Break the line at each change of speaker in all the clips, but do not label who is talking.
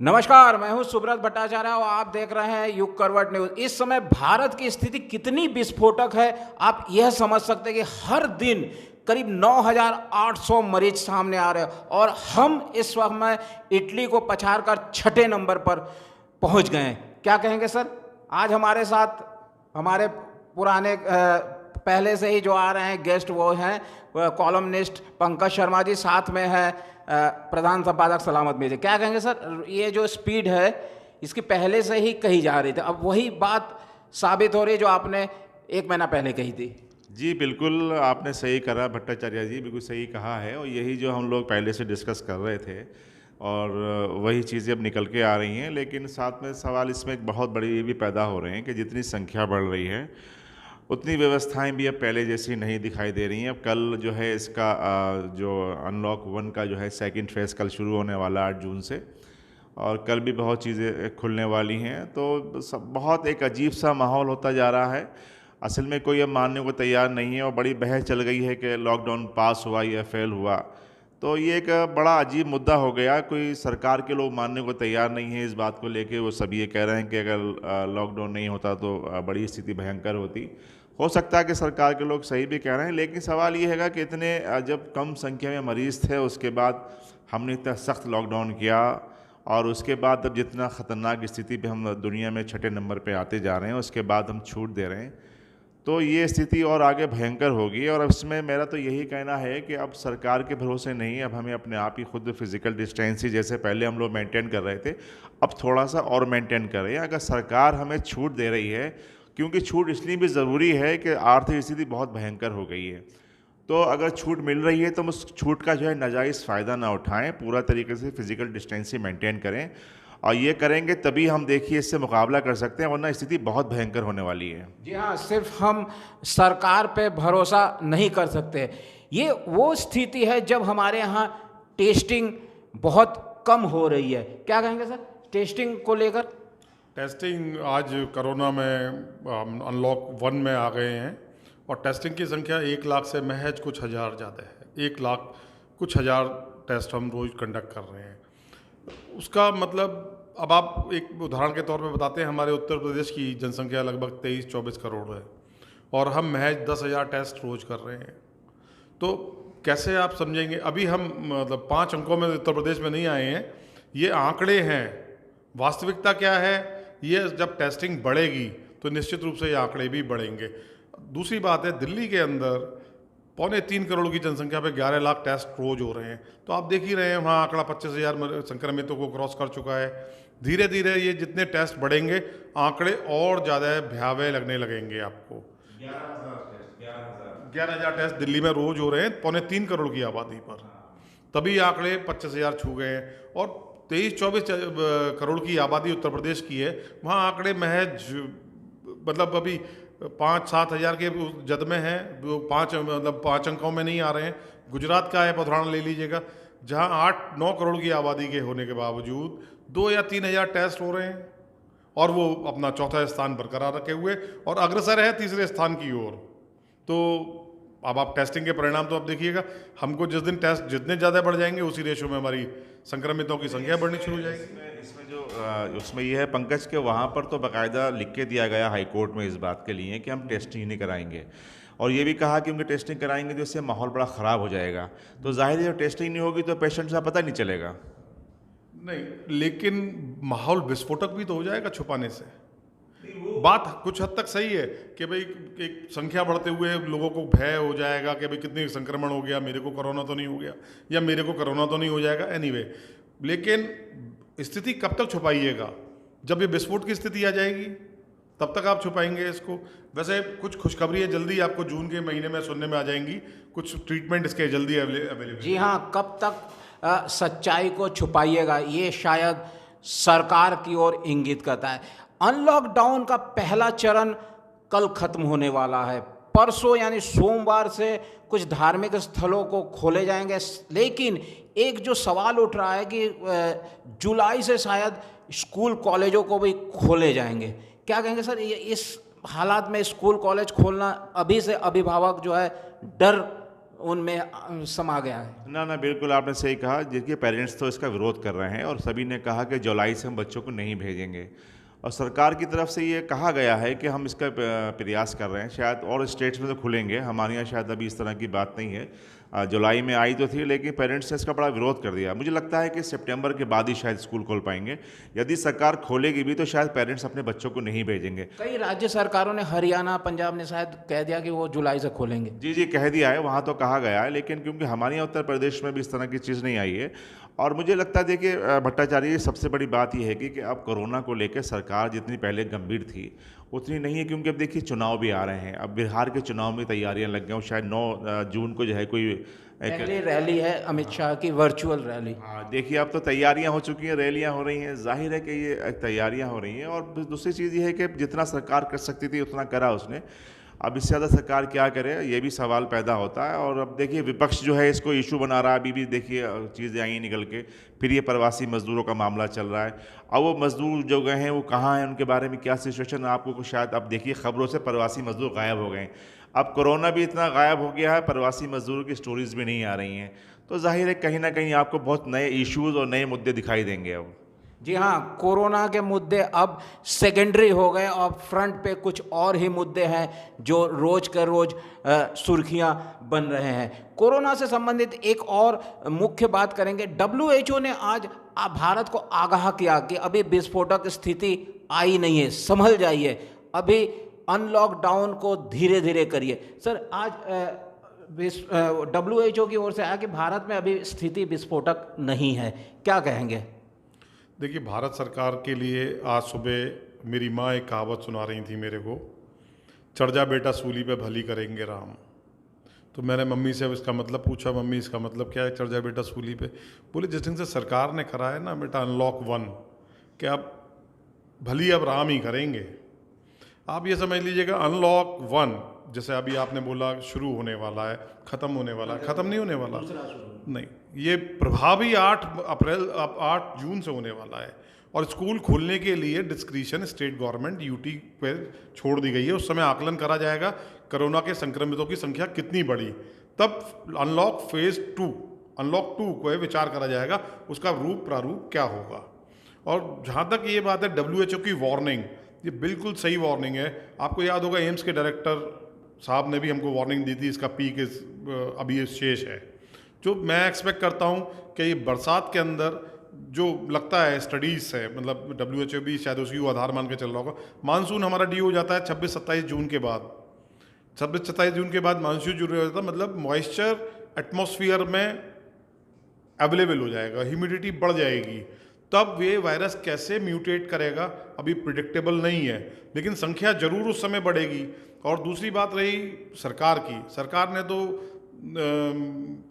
नमस्कार, मैं हूं सुब्रत भट्टाचार्य और आप देख रहे हैं युग करवट न्यूज। इस समय भारत की स्थिति कितनी विस्फोटक है आप यह समझ सकते हैं कि हर दिन करीब 9,800 मरीज सामने आ रहे हैं और हम इस समय इटली को पछाड़कर छठे नंबर पर पहुंच गए हैं। क्या कहेंगे सर? आज हमारे साथ हमारे पुराने पहले से ही जो आ रहे हैं गेस्ट वो हैं कॉलमनिस्ट पंकज शर्मा जी, साथ में है प्रधान संपादक सलामत मिर्जा। क्या कहेंगे सर, ये जो स्पीड है इसकी पहले से ही कही जा रही थी, अब वही बात साबित हो रही है जो आपने 1 महीना पहले कही थी?
जी बिल्कुल, आपने सही करा भट्टाचार्य जी, बिल्कुल सही कहा है। और यही जो हम लोग पहले से डिस्कस कर रहे थे और वही चीज़ें अब निकल के आ रही हैं। लेकिन साथ में सवाल इसमें एक बहुत बड़ी ये भी पैदा हो रहे हैं कि जितनी संख्या बढ़ रही है उतनी व्यवस्थाएं भी अब पहले जैसी नहीं दिखाई दे रही हैं। अब कल जो है इसका जो अनलॉक 1 का जो है सेकंड फेज़ कल शुरू होने वाला 8 जून से, और कल भी बहुत चीज़ें खुलने वाली हैं। तो सब बहुत एक अजीब सा माहौल होता जा रहा है। असल में कोई अब मानने को तैयार नहीं है और बड़ी बहस चल गई है कि लॉकडाउन पास हुआ या फेल हुआ। तो ये एक बड़ा अजीब मुद्दा हो गया। कोई सरकार के लोग मानने को तैयार नहीं है इस बात को लेके। वो सब ये कह रहे हैं कि अगर लॉकडाउन नहीं होता तो बड़ी स्थिति भयंकर होती। हो सकता है कि सरकार के लोग सही भी कह रहे हैं, लेकिन सवाल ये है कि इतने जब कम संख्या में मरीज़ थे उसके बाद हमने इतना सख्त लॉकडाउन किया और उसके बाद अब जितना ख़तरनाक स्थिति पे हम दुनिया में छठे नंबर पे आते जा रहे हैं उसके बाद हम छूट दे रहे हैं, तो ये स्थिति और आगे भयंकर होगी। और इसमें मेरा तो यही कहना है कि अब सरकार के भरोसे नहीं, अब हमें अपने आप ही खुद फिज़िकल डिस्टेंसिंग जैसे पहले हम लोग मेंटेन कर रहे थे अब थोड़ा सा और मेंटेन कर रहे हैं। अगर सरकार हमें छूट दे रही है, क्योंकि छूट इसलिए भी ज़रूरी है कि आर्थिक स्थिति बहुत भयंकर हो गई है, तो अगर छूट मिल रही है तो हम उस छूट का जो है नाजायज़ फ़ायदा ना उठाएं, पूरा तरीके से फिज़िकल डिस्टेंसिंग मेंटेन करें। और ये करेंगे तभी हम देखिए इससे मुकाबला कर सकते हैं, वरना स्थिति बहुत भयंकर होने वाली है।
जी हाँ, सिर्फ हम सरकार पे भरोसा नहीं कर सकते। ये वो स्थिति है जब हमारे यहाँ टेस्टिंग बहुत कम हो रही है। क्या कहेंगे सर टेस्टिंग को लेकर?
टेस्टिंग आज कोरोना में अनलॉक 1 में आ गए हैं और टेस्टिंग की संख्या 1 लाख से महज कुछ हज़ार ज़्यादा है। 1 लाख कुछ हज़ार टेस्ट हम रोज़ कंडक्ट कर रहे हैं। उसका मतलब अब आप एक उदाहरण के तौर पे बताते हैं, हमारे उत्तर प्रदेश की जनसंख्या लगभग 23-24 करोड़ है और हम महज 10,000 टेस्ट रोज़ कर रहे हैं। तो कैसे आप समझेंगे? अभी हम मतलब 5 अंकों में उत्तर प्रदेश में नहीं आए हैं, ये आंकड़े हैं। वास्तविकता क्या है? ये जब टेस्टिंग बढ़ेगी तो निश्चित रूप से ये आंकड़े भी बढ़ेंगे। दूसरी बात है, दिल्ली के अंदर 2.25 करोड़ की जनसंख्या पे 11 लाख टेस्ट रोज हो रहे हैं। तो आप देख ही रहे हैं वहाँ आंकड़ा 25,000 संक्रमितों को क्रॉस कर चुका है। धीरे धीरे ये जितने टेस्ट बढ़ेंगे आंकड़े और ज़्यादा भयावह लगने लगेंगे आपको। 11,000 टेस्ट दिल्ली में रोज हो रहे हैं 2.25 करोड़ की आबादी पर, तभी आंकड़े 25,000 छू गए हैं। और 23-24 करोड़ की आबादी उत्तर प्रदेश की है, वहाँ आंकड़े महज मतलब अभी 5-7 हज़ार के जद में हैं, वो 5 अंकों में नहीं आ रहे हैं। गुजरात का है उदाहरण ले लीजिएगा, जहाँ 8-9 करोड़ की आबादी के होने के बावजूद 2 या 3 हज़ार टेस्ट हो रहे हैं और वो अपना चौथा स्थान बरकरार रखे हुए और अग्रसर है तीसरे स्थान की ओर। तो अब आप टेस्टिंग के परिणाम तो अब देखिएगा, हमको जिस दिन टेस्ट जितने ज़्यादा बढ़ जाएंगे उसी रेशो में हमारी संक्रमितों की संख्या बढ़नी शुरू हो जाएगी।
इसमें जो उसमें यह है पंकज के वहाँ पर तो बाकायदा लिख के दिया गया हाई कोर्ट में इस बात के लिए कि हम टेस्टिंग नहीं कराएंगे, और ये भी कहा कि उनकी टेस्टिंग कराएंगे तो इससे माहौल बड़ा ख़राब हो जाएगा। तो जाहिर है जब टेस्टिंग नहीं होगी तो पेशेंट का पता नहीं चलेगा।
नहीं, लेकिन माहौल विस्फोटक भी तो हो जाएगा छुपाने से। बात कुछ हद तक सही है कि भाई एक संख्या बढ़ते हुए लोगों को भय हो जाएगा कि भाई कितनी संक्रमण हो गया, मेरे को कोरोना तो नहीं हो गया या मेरे को कोरोना तो नहीं हो जाएगा एनीवे। लेकिन स्थिति कब तक छुपाइएगा? जब ये विस्फोट की स्थिति आ जाएगी तब तक आप छुपाएंगे इसको। वैसे कुछ खुशखबरी है, जल्दी आपको जून के महीने में सुनने में आ जाएंगी, कुछ ट्रीटमेंट इसके जल्दी अवेलेबल।
जी हाँ, कब तक सच्चाई को छुपाइएगा ये शायद सरकार की ओर इंगित करता है। अनलॉकडाउन का पहला चरण कल खत्म होने वाला है। परसों यानी सोमवार से कुछ धार्मिक स्थलों को खोले जाएंगे, लेकिन एक जो सवाल उठ रहा है कि जुलाई से शायद स्कूल कॉलेजों को भी खोले जाएंगे। क्या कहेंगे सर, ये इस हालात में स्कूल कॉलेज खोलना, अभी से अभिभावक जो है डर उनमें समा गया है।
ना बिल्कुल आपने सही कहा। देखिए पेरेंट्स तो इसका विरोध कर रहे हैं और सभी ने कहा कि जुलाई से हम बच्चों को नहीं भेजेंगे, और सरकार की तरफ से ये कहा गया है कि हम इसका प्रयास कर रहे हैं। शायद और स्टेट्स में तो खुलेंगे, हमारे यहाँ शायद अभी इस तरह की बात नहीं है। जुलाई में आई तो थी, लेकिन पेरेंट्स ने इसका बड़ा विरोध कर दिया। मुझे लगता है कि सितंबर के बाद ही शायद स्कूल खोल पाएंगे। यदि सरकार खोलेगी भी तो शायद पेरेंट्स अपने बच्चों को नहीं भेजेंगे।
कई राज्य सरकारों ने, हरियाणा, पंजाब ने शायद कह दिया कि वो जुलाई से खोलेंगे।
जी कह दिया है, वहाँ तो कहा गया है, लेकिन क्योंकि हमारे यहाँ उत्तर प्रदेश में भी इस तरह की चीज़ नहीं आई है। और मुझे लगता है देखिए भट्टाचार्य, सबसे बड़ी बात यह है कि अब कोरोना को लेकर सरकार जितनी पहले गंभीर थी उतनी नहीं है, क्योंकि अब देखिए चुनाव भी आ रहे हैं। अब बिहार के चुनाव में तैयारियां लग गई और शायद 9 जून को जो है कोई
पहली रैली है अमित शाह की, वर्चुअल रैली।
हाँ देखिए अब तो तैयारियां हो चुकी हैं, रैलियां हो रही हैं। जाहिर है कि ये तैयारियां हो रही हैं। और दूसरी चीज़ ये है कि जितना सरकार कर सकती थी उतना करा उसने। अब इससे ज़्यादा सरकार क्या करे, ये भी सवाल पैदा होता है। और अब देखिए विपक्ष जो है इसको इशू बना रहा है। अभी भी देखिए चीज़ें आई निकल के, फिर ये प्रवासी मजदूरों का मामला चल रहा है। अब वो मजदूर जो गए हैं वो कहाँ हैं, उनके बारे में क्या सिचुएशन है आपको शायद अब देखिए खबरों से प्रवासी मजदूर गायब हो गए हैं। अब कोरोना भी इतना गायब हो गया है, प्रवासी मजदूरों की स्टोरीज भी नहीं आ रही हैं। तो जाहिर है कहीं ना कहीं आपको बहुत नए इश्यूज और नए मुद्दे दिखाई देंगे अब।
जी हाँ, कोरोना के मुद्दे अब सेकेंडरी हो गए और फ्रंट पे कुछ और ही मुद्दे हैं जो रोज के रोज सुर्खियां बन रहे हैं। कोरोना से संबंधित एक और मुख्य बात करेंगे। WHO ने आज भारत को आगाह किया कि अभी विस्फोटक स्थिति आई नहीं है, संभल जाइए, अभी अनलॉकडाउन को धीरे धीरे करिए। सर, आज WHO की ओर से आया कि भारत में अभी स्थिति विस्फोटक नहीं है, क्या कहेंगे?
देखिए, भारत सरकार के लिए आज सुबह मेरी माँ एक कहावत सुना रही थी मेरे को, चढ़ जा बेटा सूली पे भली करेंगे राम। तो मैंने मम्मी से इसका मतलब पूछा, मम्मी इसका मतलब क्या है चढ़ जा बेटा सूली पे? बोले जिस दिन से सरकार ने करा है ना बेटा अनलॉक 1, कि अब भली अब राम ही करेंगे। आप ये समझ लीजिएगा अनलॉक 1 जैसे अभी आपने बोला शुरू होने वाला है, ख़त्म होने वाला है, ख़त्म नहीं होने वाला, नहीं, ये प्रभावी 8 जून से होने वाला है। और स्कूल खोलने के लिए डिस्क्रिशन स्टेट गवर्नमेंट यूटी पे छोड़ दी गई है। उस समय आकलन करा जाएगा कोरोना के संक्रमितों की संख्या कितनी बढ़ी, तब अनलॉक फेज 2 को विचार करा जाएगा, उसका रूप प्रारूप क्या होगा। और जहाँ तक ये बात है WHO की वार्निंग, ये बिल्कुल सही वार्निंग है। आपको याद होगा एम्स के डायरेक्टर साहब ने भी हमको वार्निंग दी थी, इसका पीक अभी शेष है। जो मैं एक्सपेक्ट करता हूँ कि ये बरसात के अंदर जो लगता है स्टडीज़ है, मतलब WHO भी शायद उसी को आधार मान के चल रहा होगा, मानसून हमारा ड्यू हो जाता है 26-27 जून के बाद। 26-27 जून के बाद मानसून शुरू हो जाता है, मतलब मॉइस्चर एटमॉस्फेयर में अवेलेबल हो जाएगा, ह्यूमिडिटी बढ़ जाएगी। तब ये वायरस कैसे म्यूटेट करेगा अभी प्रिडिक्टेबल नहीं है, लेकिन संख्या जरूर उस समय बढ़ेगी। और दूसरी बात रही सरकार की, सरकार ने तो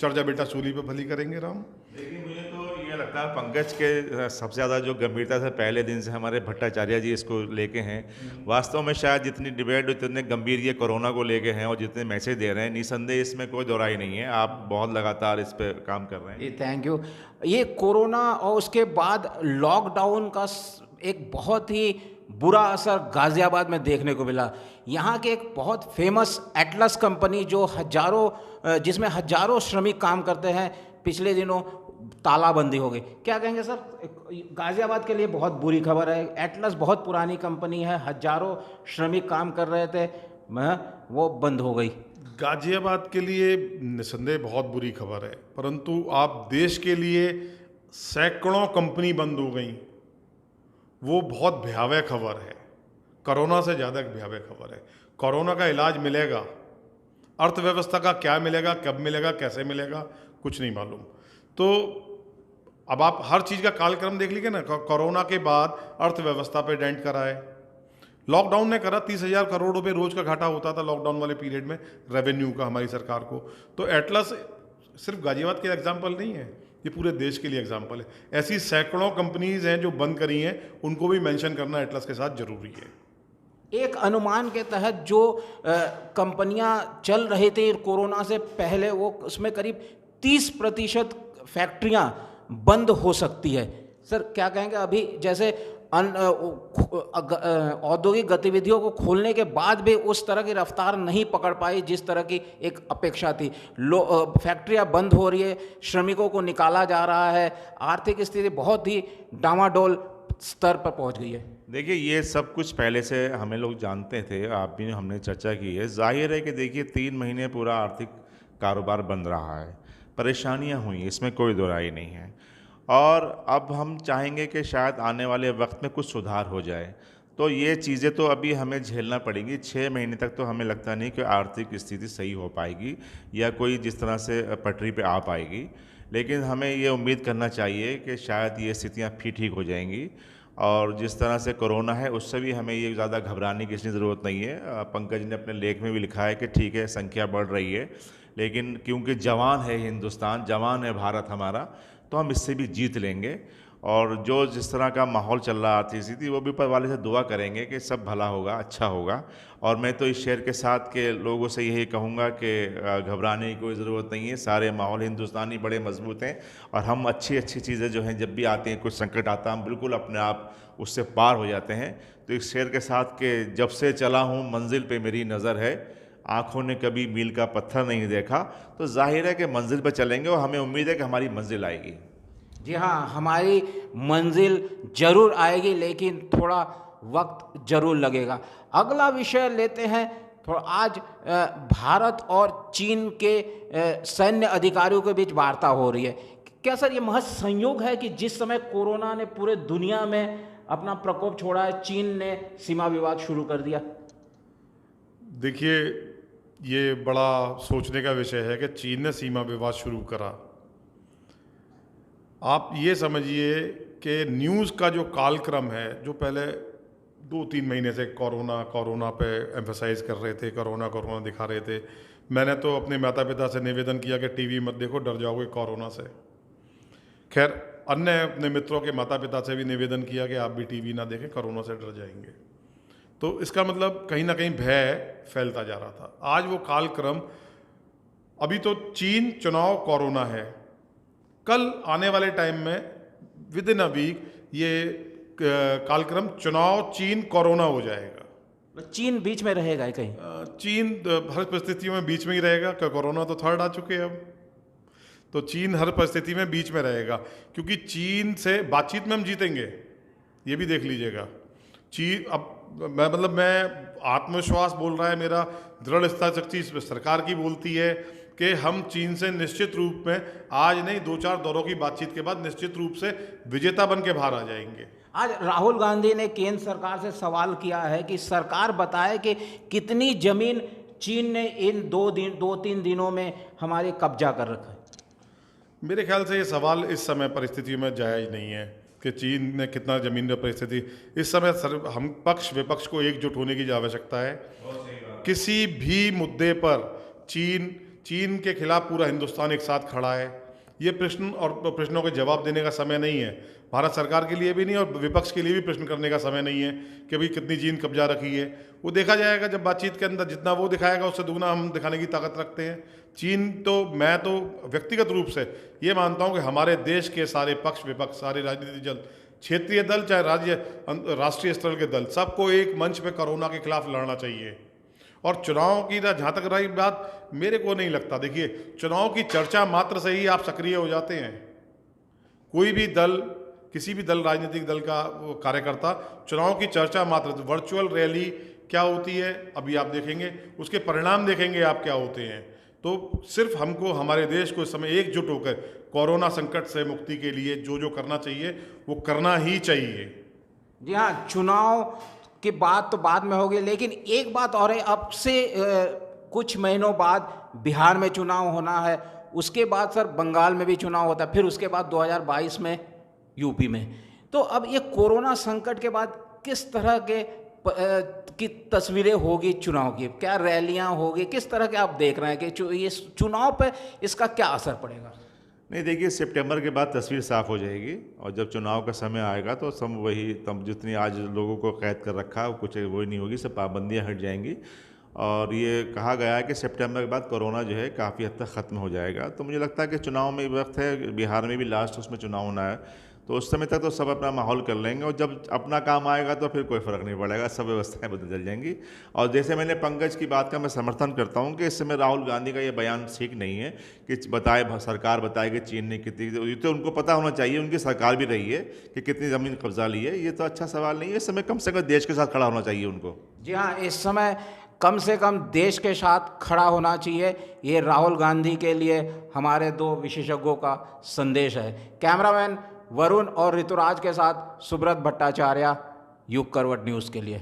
चढ़ जा बेटा सूली पे भली करेंगे राम।
लेकिन मुझे तो ये लगता है पंकज के सबसे ज़्यादा जो गंभीरता से पहले दिन से हमारे भट्टाचार्य जी इसको लेके हैं, वास्तव में शायद जितनी डिबेट जितने गंभीर ये कोरोना को लेके हैं और जितने मैसेज दे रहे हैं, निसंदेह इसमें कोई दोहराई नहीं है। आप बहुत लगातार इस पर काम कर रहे हैं।
Thank you. ये कोरोना और उसके बाद लॉकडाउन का एक बहुत ही बुरा असर गाज़ियाबाद में देखने को मिला। यहाँ के एक बहुत फेमस एटलस कंपनी जिसमें हजारों श्रमिक काम करते हैं, पिछले दिनों तालाबंदी हो गई। क्या कहेंगे सर? गाज़ियाबाद के लिए बहुत बुरी खबर है। एटलस बहुत पुरानी कंपनी है, हजारों श्रमिक काम कर रहे थे, वो बंद हो गई।
गाज़ियाबाद के लिए निसंदेह बहुत बुरी खबर है, परंतु आप देश के लिए सैकड़ों कंपनी बंद हो गई, वो बहुत भयावह खबर है। कोरोना से ज़्यादा भयावह खबर है। कोरोना का इलाज मिलेगा, अर्थव्यवस्था का क्या मिलेगा, कब मिलेगा, कैसे मिलेगा, कुछ नहीं मालूम। तो अब आप हर चीज़ का कालक्रम देख लीजिए ना। कोरोना के बाद अर्थव्यवस्था पे डेंट करा है, लॉकडाउन ने करा। 30,000 करोड़ रुपए रोज का घाटा होता था लॉकडाउन वाले पीरियड में रेवेन्यू का हमारी सरकार को। तो एटलस सिर्फ गाजियाबाद के एग्जाम्पल नहीं है, ये पूरे देश के लिए एग्जाम्पल है। ऐसी सैकड़ों कंपनीज हैं जो बंद करी हैं, उनको भी मेंशन करना एटलस के साथ जरूरी है।
एक अनुमान के तहत जो कंपनियां चल रही थी कोरोना से पहले, वो उसमें करीब 30% फैक्ट्रियां बंद हो सकती है। सर क्या कहेंगे? अभी जैसे औद्योगिक गतिविधियों को खोलने के बाद भी उस तरह की रफ्तार नहीं पकड़ पाई जिस तरह की एक अपेक्षा थी। फैक्ट्रियां बंद हो रही है, श्रमिकों को निकाला जा रहा है, आर्थिक स्थिति बहुत ही डामाडोल स्तर पर पहुंच गई है।
देखिए, ये सब कुछ पहले से हमें लोग जानते थे, आप भी हमने चर्चा की है। जाहिर है कि देखिए 3 महीने पूरा आर्थिक कारोबार बंद रहा है, परेशानियां हुई, इसमें कोई दो राय नहीं है। और अब हम चाहेंगे कि शायद आने वाले वक्त में कुछ सुधार हो जाए, तो ये चीज़ें तो अभी हमें झेलना पड़ेंगी। 6 महीने तक तो हमें लगता नहीं कि आर्थिक स्थिति सही हो पाएगी या कोई जिस तरह से पटरी पे आ पाएगी, लेकिन हमें ये उम्मीद करना चाहिए कि शायद ये स्थितियाँ फिर ठीक हो जाएंगी। और जिस तरह से कोरोना है उससे भी हमें ये ज़्यादा घबराने की इसलिए ज़रूरत नहीं है। पंकज ने अपने लेख में भी लिखा है कि ठीक है, संख्या बढ़ रही है, लेकिन क्योंकि जवान है हिंदुस्तान, जवान है भारत हमारा, तो हम इससे भी जीत लेंगे। और जो जिस तरह का माहौल चल रहा आर्थिक स्थिति, वो भी ऊपर वाले से दुआ करेंगे कि सब भला होगा, अच्छा होगा। और मैं तो इस शहर के साथ के लोगों से यही कहूँगा कि घबराने की कोई ज़रूरत नहीं है। सारे माहौल हिंदुस्तानी बड़े मजबूत हैं और हम अच्छी अच्छी चीज़ें जो हैं, जब भी आती हैं, कुछ संकट आता है, हम बिल्कुल अपने आप उससे पार हो जाते हैं। तो इस शहर के साथ के जब से चला हूँ मंजिल पे मेरी नज़र है, आँखों ने कभी मील का पत्थर नहीं देखा, तो जाहिर है कि मंजिल पर चलेंगे और हमें उम्मीद है कि हमारी मंजिल आएगी।
जी हाँ, हमारी मंजिल जरूर आएगी, लेकिन थोड़ा वक्त जरूर लगेगा। अगला विषय लेते हैं। थोड़ा आज भारत और चीन के सैन्य अधिकारियों के बीच वार्ता हो रही है। क्या सर ये महज संयोग है कि जिस समय कोरोना ने पूरे दुनिया में अपना प्रकोप छोड़ा है, चीन ने सीमा विवाद शुरू कर दिया?
देखिए, ये बड़ा सोचने का विषय है कि चीन ने सीमा विवाद शुरू करा। आप ये समझिए कि न्यूज़ का जो कालक्रम है, जो पहले 2-3 महीने से कोरोना पे एम्फसाइज कर रहे थे, कोरोना दिखा रहे थे। मैंने तो अपने माता पिता से निवेदन किया कि टीवी मत देखो, डर जाओगे कोरोना से। खैर, अन्य अपने मित्रों के माता पिता से भी निवेदन किया कि आप भी टीवी ना देखें, कोरोना से डर जाएंगे। तो इसका मतलब कहीं ना कहीं भय फैलता जा रहा था। आज वो कालक्रम, अभी तो चीन, चुनाव, कोरोना है, कल आने वाले टाइम में विद इन अ वीक ये कालक्रम चुनाव, चीन, कोरोना हो जाएगा।
चीन बीच में रहेगा कहीं?
चीन हर परिस्थितियों में बीच में ही रहेगा। कोरोना तो थर्ड आ चुके हैं अब, तो चीन हर परिस्थिति में बीच में रहेगा, क्योंकि चीन से बातचीत में हम जीतेंगे, ये भी देख लीजिएगा। चीन अब मैं आत्मविश्वास बोल रहा है मेरा, दृढ़ शक्ति सरकार की बोलती है कि हम चीन से निश्चित रूप में आज नहीं 2-4 दौरों की बातचीत के बाद निश्चित रूप से विजेता बन के बाहर आ जाएंगे।
आज राहुल गांधी ने केंद्र सरकार से सवाल किया है कि सरकार बताए कि कितनी जमीन चीन ने इन 2-3 दिनों में हमारे कब्जा कर रखा है।
मेरे ख्याल से ये सवाल इस समय परिस्थितियों में जायज़ नहीं है कि चीन ने कितना ज़मीन में परिस्थिति। इस समय हम पक्ष विपक्ष को एकजुट होने की आवश्यकता है। किसी भी मुद्दे पर चीन के खिलाफ पूरा हिंदुस्तान एक साथ खड़ा है। ये प्रश्न और प्रश्नों के जवाब देने का समय नहीं है, भारत सरकार के लिए भी नहीं और विपक्ष के लिए भी प्रश्न करने का समय नहीं है कि भाई कितनी चीन कब्जा रखी है। वो देखा जाएगा जब बातचीत के अंदर, जितना वो दिखाएगा उससे दुगना हम दिखाने की ताकत रखते हैं। चीन तो, मैं तो व्यक्तिगत रूप से ये मानता हूँ कि हमारे देश के सारे पक्ष विपक्ष, सारे राजनीतिक दल, क्षेत्रीय दल चाहे राष्ट्रीय स्तर के दल, सबको एक मंच पे कोरोना के खिलाफ लड़ना चाहिए। और चुनाव की जहाँ तक रही बात, मेरे को नहीं लगता, देखिए चुनाव की चर्चा मात्र से ही आप सक्रिय हो जाते हैं। कोई भी दल, किसी भी दल, राजनीतिक दल का कार्यकर्ता चुनाव की चर्चा मात्र, वर्चुअल रैली क्या होती है अभी आप देखेंगे, उसके परिणाम देखेंगे आप क्या होते हैं। तो सिर्फ हमको, हमारे देश को इस समय एकजुट होकर कोरोना संकट से मुक्ति के लिए जो करना चाहिए वो करना ही चाहिए।
जी हाँ, चुनाव की बात तो बाद में होगी, लेकिन एक बात और है, अब से कुछ महीनों बाद बिहार में चुनाव होना है, उसके बाद सर बंगाल में भी चुनाव होता है, फिर उसके बाद 2022 में यूपी में। तो अब ये कोरोना संकट के बाद किस तरह की तस्वीरें होगी चुनाव की? क्या रैलियां होगी, किस तरह के आप देख रहे हैं कि ये चुनाव पे इसका क्या असर पड़ेगा?
नहीं, देखिए सितंबर के बाद तस्वीर साफ़ हो जाएगी और जब चुनाव का समय आएगा तो सब वही, तब जितनी आज लोगों को कैद कर रखा है कुछ वही नहीं होगी, सब पाबंदियां हट जाएंगी। और ये कहा गया है कि सितंबर के बाद कोरोना जो है काफ़ी हद तक ख़त्म हो जाएगा। तो मुझे लगता है कि चुनाव में वक्त है, बिहार में भी लास्ट उसमें चुनाव होना है, तो उस समय तक तो सब अपना माहौल कर लेंगे, और जब अपना काम आएगा तो फिर कोई फ़र्क नहीं पड़ेगा, सब व्यवस्थाएं बदल जाएंगी। और जैसे मैंने पंकज की बात का मैं समर्थन करता हूँ कि इस समय राहुल गांधी का ये बयान ठीक नहीं है कि सरकार बताए कि चीन ने कितनी, ये तो उनको पता होना चाहिए, उनकी सरकार भी रही है कि कितनी ज़मीन कब्जा ली है। ये तो अच्छा सवाल नहीं है, इस समय कम से कम देश के साथ खड़ा होना चाहिए उनको।
जी हाँ, इस समय कम से कम देश के साथ खड़ा होना चाहिए, ये राहुल गांधी के लिए हमारे दो विशेषज्ञों का संदेश है। कैमरामैन वरुण और ऋतुराज के साथ सुब्रत भट्टाचार्य, युग करवट न्यूज़ के लिए।